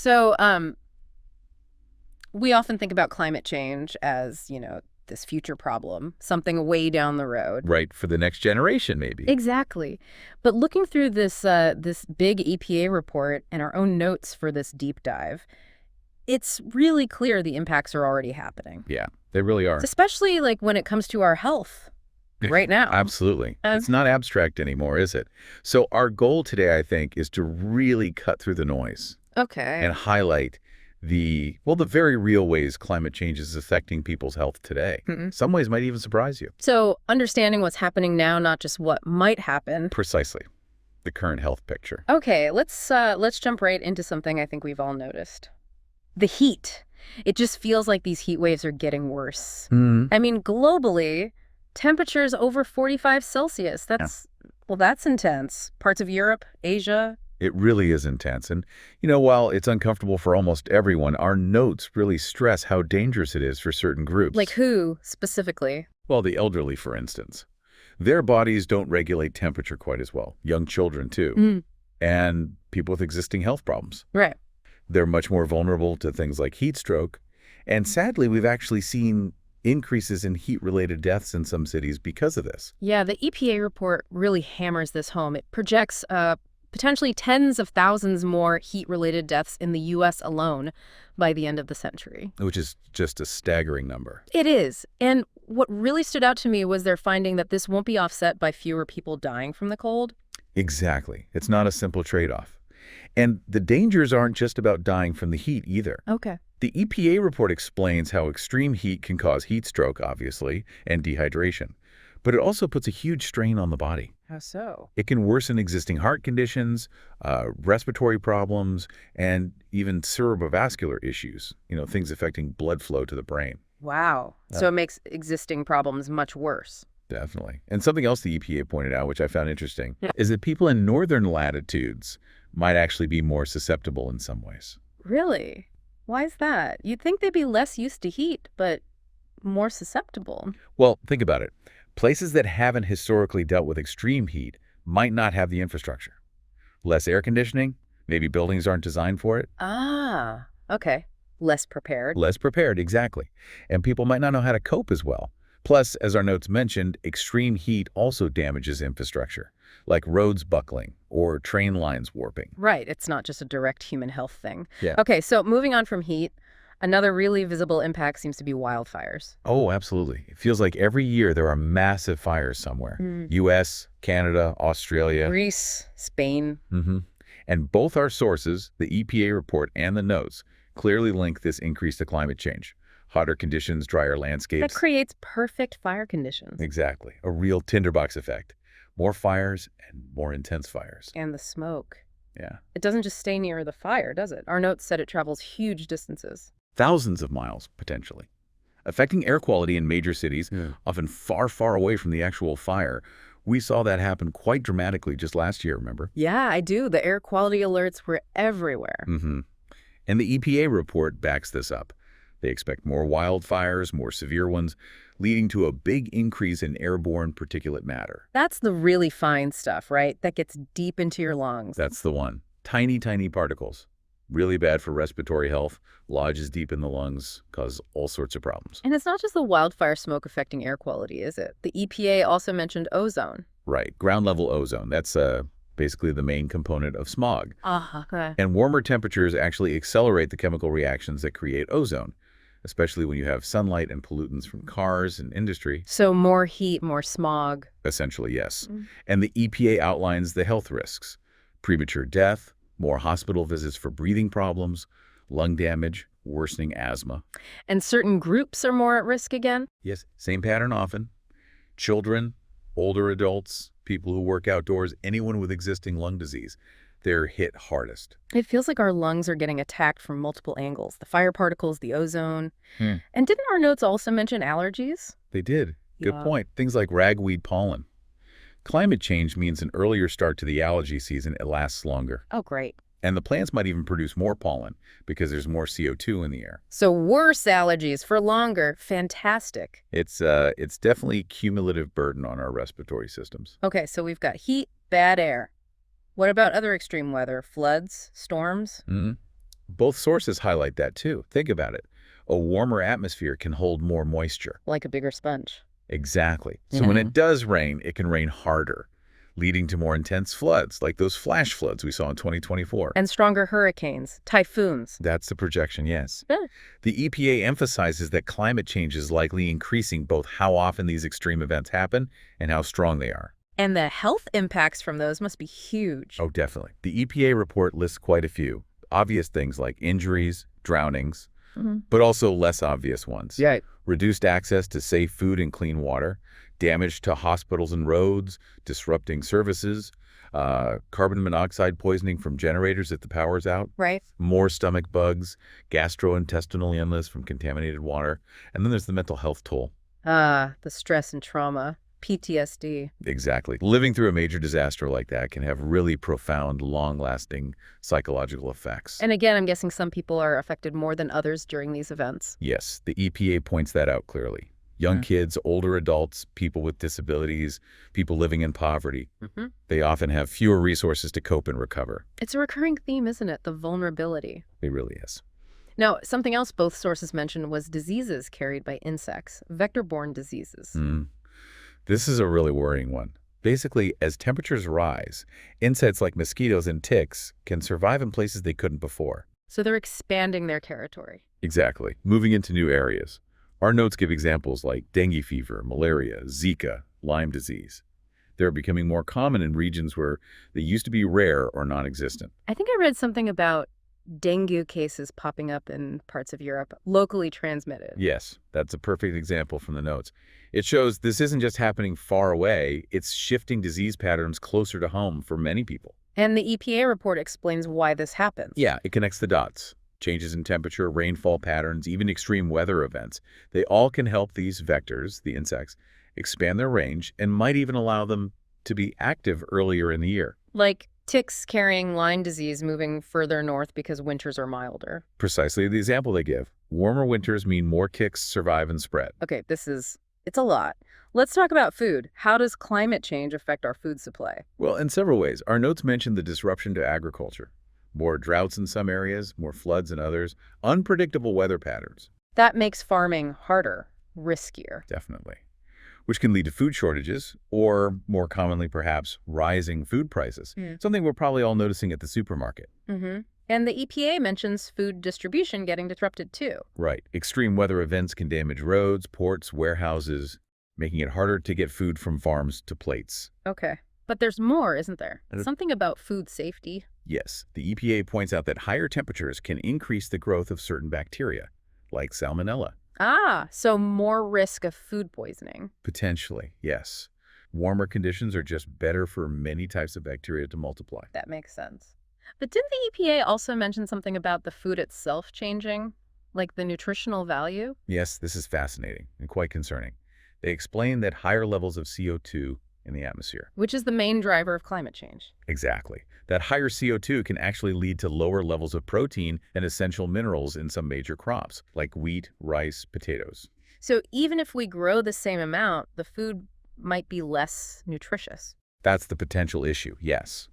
So, we often think about climate change as, this future problem, something way down the road. Right, for the next generation, maybe. Exactly. But looking through this big EPA report and our own notes for this deep dive, it's really clear the impacts are already happening. Yeah, they really are. Especially like when it comes to our health right now. Absolutely. It's not abstract anymore, is it? So our goal today, I think, is to really cut through the noise Okay. and highlight the very real ways climate change is affecting people's health today. Some ways might even surprise you. So understanding what's happening now, not just what might happen. Precisely. The current health picture. Okay, let's jump right into something I think we've all noticed. The heat. It just feels like these heat waves are getting worse. I mean, globally, temperatures over 45 Celsius. That's intense. Parts of Europe, Asia. It really is intense. And, while it's uncomfortable for almost everyone, our notes really stress how dangerous it is for certain groups. Like who, specifically? Well, the elderly, for instance. Their bodies don't regulate temperature quite as well. Young children, too. And people with existing health problems. Right. They're much more vulnerable to things like heat stroke. And sadly, we've actually seen increases in heat-related deaths in some cities because of this. Yeah, the EPA report really hammers this home. It projects potentially tens of thousands more heat-related deaths in the U.S. alone by the end of the century. Which is just a staggering number. It is. And what really stood out to me was their finding that this won't be offset by fewer people dying from the cold. Exactly. It's not a simple trade-off. And the dangers aren't just about dying from the heat either. Okay. The EPA report explains how extreme heat can cause heat stroke, obviously, and dehydration. But it also puts a huge strain on the body. How so? It can worsen existing heart conditions, respiratory problems, and even cerebrovascular issues, things affecting blood flow to the brain. Wow. So it makes existing problems much worse. Definitely. And something else the EPA pointed out, which I found interesting, is that people in northern latitudes might actually be more susceptible in some ways. Really? Why is that? You'd think they'd be less used to heat, but more susceptible. Well, think about it. Places that haven't historically dealt with extreme heat might not have the infrastructure. Less air conditioning, maybe buildings aren't designed for it. Ah, okay. Less prepared. Less prepared, exactly. And people might not know how to cope as well. Plus, as our notes mentioned, extreme heat also damages infrastructure, like roads buckling or train lines warping. Right. It's not just a direct human health thing. Yeah. Okay, so moving on from heat, another really visible impact seems to be wildfires. Oh, absolutely. It feels like every year there are massive fires somewhere. U.S., Canada, Australia. Greece, Spain. And both our sources, the EPA report and the notes, clearly link this increase to climate change. Hotter conditions, drier landscapes. That creates perfect fire conditions. Exactly. A real tinderbox effect. More fires and more intense fires. And the smoke. Yeah. It doesn't just stay near the fire, does it? Our notes said it travels huge distances. Thousands of miles, potentially. Affecting air quality in major cities, often far, far away from the actual fire. We saw that happen quite dramatically just last year, remember? Yeah, I do. The air quality alerts were everywhere. And the EPA report backs this up. They expect more wildfires, more severe ones, leading to a big increase in airborne particulate matter. That's the really fine stuff, right? That gets deep into your lungs. That's the one. Tiny, tiny particles. Really bad for respiratory health, lodges deep in the lungs, cause all sorts of problems. And it's not just the wildfire smoke affecting air quality, is it? The EPA also mentioned ozone. Right. Ground level ozone. That's basically the main component of smog. Okay. And warmer temperatures actually accelerate the chemical reactions that create ozone, especially when you have sunlight and pollutants from cars and industry. So more heat, more smog. Essentially, yes. And the EPA outlines the health risks. Premature death, more hospital visits for breathing problems, lung damage, worsening asthma. And certain groups are more at risk again? Yes, same pattern often. Children, older adults, people who work outdoors, anyone with existing lung disease. They're hit hardest. It feels like our lungs are getting attacked from multiple angles. The fire particles, the ozone. And didn't our notes also mention allergies? They did. Good point. Things like ragweed pollen. Climate change means an earlier start to the allergy season. It lasts longer. Oh, great. And the plants might even produce more pollen because there's more CO2 in the air. So worse allergies for longer. Fantastic. It's definitely a cumulative burden on our respiratory systems. Okay, so we've got heat, bad air. What about other extreme weather? Floods, storms? Both sources highlight that too. Think about it. A warmer atmosphere can hold more moisture. Like a bigger sponge. Exactly. So when it does rain, it can rain harder, leading to more intense floods, like those flash floods we saw in 2024. And stronger hurricanes, typhoons. That's the projection, yes. Yeah. The EPA emphasizes that climate change is likely increasing both how often these extreme events happen and how strong they are. And the health impacts from those must be huge. Oh, definitely. The EPA report lists quite a few. Obvious things like injuries, drownings, but also less obvious ones. Yeah. Reduced access to safe food and clean water, damage to hospitals and roads, disrupting services, carbon monoxide poisoning from generators if the power's out, Right. more stomach bugs, gastrointestinal illness from contaminated water, and then there's the mental health toll. Ah, the stress and trauma. PTSD. Exactly. Living through a major disaster like that can have really profound, long-lasting psychological effects. And again, I'm guessing some people are affected more than others during these events. Yes, the EPA points that out clearly. Young kids, older adults, people with disabilities, people living in poverty. They often have fewer resources to cope and recover. It's a recurring theme, isn't it? The vulnerability. It really is. Now, something else both sources mentioned was diseases carried by insects, vector-borne diseases. This is a really worrying one. Basically, as temperatures rise, insects like mosquitoes and ticks can survive in places they couldn't before. So they're expanding their territory. Exactly. Moving into new areas. Our notes give examples like dengue fever, malaria, Zika, Lyme disease. They're becoming more common in regions where they used to be rare or non-existent. I think I read something about dengue cases popping up in parts of Europe, locally transmitted. Yes, that's a perfect example from the notes. It shows this isn't just happening far away, it's shifting disease patterns closer to home for many people. And the EPA report explains why this happens. Yeah, it connects the dots. Changes in temperature, rainfall patterns, even extreme weather events. They all can help these vectors, the insects, expand their range and might even allow them to be active earlier in the year. Like ticks carrying Lyme disease moving further north because winters are milder. Precisely the example they give. Warmer winters mean more ticks survive and spread. Okay, it's a lot. Let's talk about food. How does climate change affect our food supply? Well, in several ways. Our notes mention the disruption to agriculture. More droughts in some areas, more floods in others, unpredictable weather patterns. That makes farming harder, riskier. Definitely. Which can lead to food shortages, or more commonly perhaps, rising food prices. Something we're probably all noticing at the supermarket. And the EPA mentions food distribution getting disrupted too. Right. Extreme weather events can damage roads, ports, warehouses, making it harder to get food from farms to plates. Okay. But there's more, isn't there? Something about food safety. Yes, the EPA points out that higher temperatures can increase the growth of certain bacteria, like salmonella. Ah, so more risk of food poisoning. Potentially, yes. Warmer conditions are just better for many types of bacteria to multiply. That makes sense. But didn't the EPA also mention something about the food itself changing? Like the nutritional value? Yes, this is fascinating and quite concerning. They explain that higher levels of CO2 in the atmosphere. Which is the main driver of climate change. Exactly. That higher CO2 can actually lead to lower levels of protein and essential minerals in some major crops, like wheat, rice, potatoes. So even if we grow the same amount, the food might be less nutritious. That's the potential issue, yes.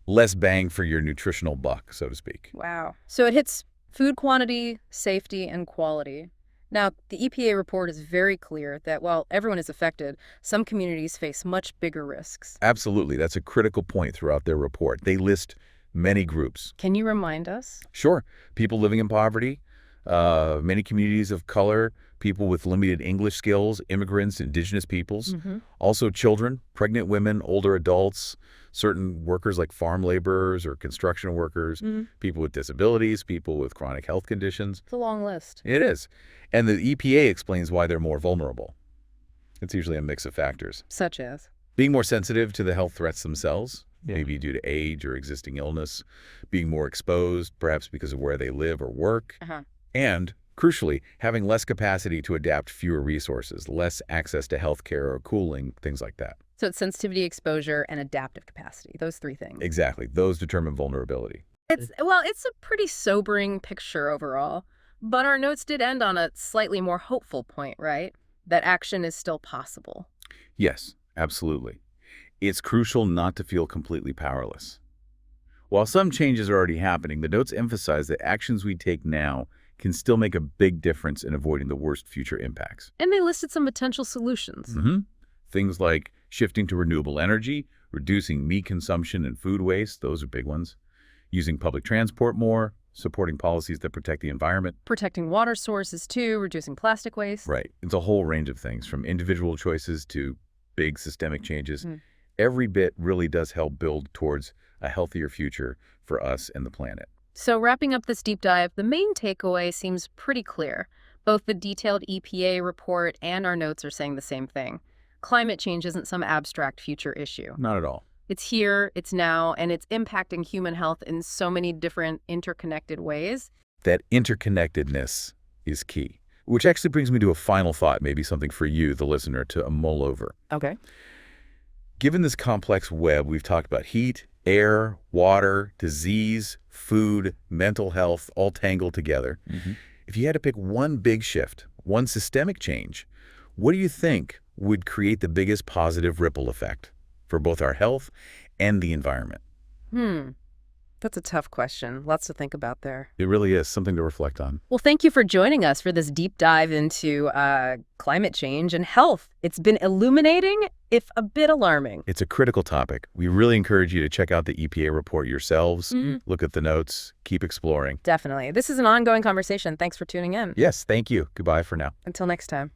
Less bang for your nutritional buck, so to speak. Wow. So it hits food quantity, safety, and quality. Now, the EPA report is very clear that while everyone is affected, some communities face much bigger risks. Absolutely. That's a critical point throughout their report. They list many groups. Can you remind us? Sure. People living in poverty, many communities of color, people with limited English skills, immigrants, indigenous peoples, also children, pregnant women, older adults, certain workers like farm laborers or construction workers, people with disabilities, people with chronic health conditions. It's a long list. It is. And the EPA explains why they're more vulnerable. It's usually a mix of factors. Such as? Being more sensitive to the health threats themselves, maybe due to age or existing illness, being more exposed, perhaps because of where they live or work, and, crucially, having less capacity to adapt fewer resources, less access to health care or cooling, things like that. So it's sensitivity, exposure, and adaptive capacity, those three things. Exactly. Those determine vulnerability. It's a pretty sobering picture overall. But our notes did end on a slightly more hopeful point, right? That action is still possible. Yes, absolutely. It's crucial not to feel completely powerless. While some changes are already happening, the notes emphasize that actions we take now can still make a big difference in avoiding the worst future impacts. And they listed some potential solutions. Things like shifting to renewable energy, reducing meat consumption and food waste, those are big ones, using public transport more, supporting policies that protect the environment. Protecting water sources, too, reducing plastic waste. Right. It's a whole range of things, from individual choices to big systemic changes. Every bit really does help build towards a healthier future for us and the planet. So wrapping up this deep dive, the main takeaway seems pretty clear. Both the detailed EPA report and our notes are saying the same thing. Climate change isn't some abstract future issue. Not at all. It's here, it's now, and it's impacting human health in so many different interconnected ways. That interconnectedness is key. Which actually brings me to a final thought, maybe something for you, the listener, to mull over. Okay. Given this complex web, we've talked about heat, air, water, disease, food, mental health, all tangled together. If you had to pick one big shift, one systemic change, what do you think would create the biggest positive ripple effect for both our health and the environment? That's a tough question. Lots to think about there. It really is something to reflect on. Well, thank you for joining us for this deep dive into climate change and health. It's been illuminating, if a bit alarming. It's a critical topic. We really encourage you to check out the EPA report yourselves, look at the notes, keep exploring. Definitely. This is an ongoing conversation. Thanks for tuning in. Yes, thank you. Goodbye for now. Until next time.